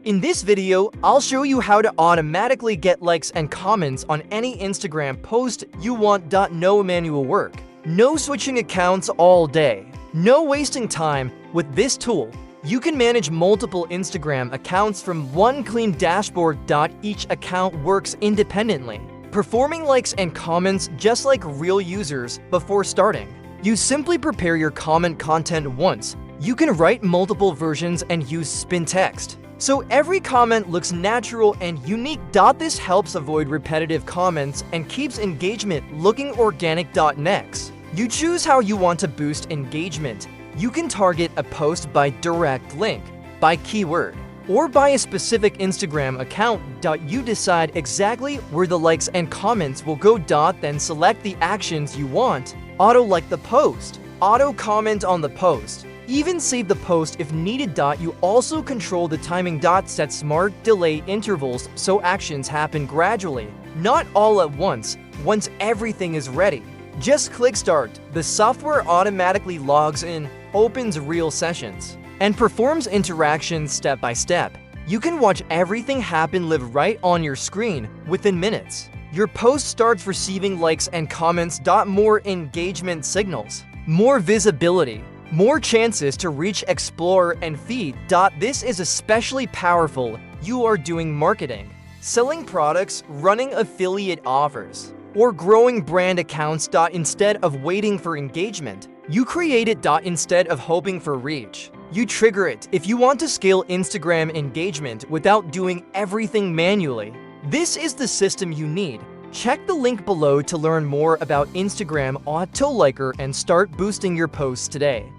In this video, I'll show you how to automatically get likes and comments on any Instagram post you want. No manual work, no switching accounts all day, no wasting time. With this tool, you can manage multiple Instagram accounts from one clean dashboard. Each account works independently, performing likes and comments just like real users. Before starting, you simply prepare your comment content once. You can write multiple versions and use spin text, so every comment looks natural and unique. This helps avoid repetitive comments and keeps engagement looking organic. Next, you choose how you want to boost engagement. You can target a post by direct link, by keyword, or by a specific Instagram account. You decide exactly where the likes and comments will go. Then select the actions you want. Auto like the post, auto comment on the post, even save the post if needed. You also control the timing. Set smart delay intervals so actions happen gradually, not all at once. Once everything is ready, just click start. The software automatically logs in, opens real sessions, and performs interactions step by step. You can watch everything happen live right on your screen within minutes. Your post starts receiving likes and comments. More engagement signals, more visibility, more chances to reach Explore and feed. This is especially powerful. You are doing marketing, selling products, running affiliate offers, or growing brand accounts. Instead of waiting for engagement, you create it. Instead of hoping for reach, you trigger it. If you want to scale Instagram engagement without doing everything manually, this is the system you need. Check the link below to learn more about Instagram Auto Liker and start boosting your posts today.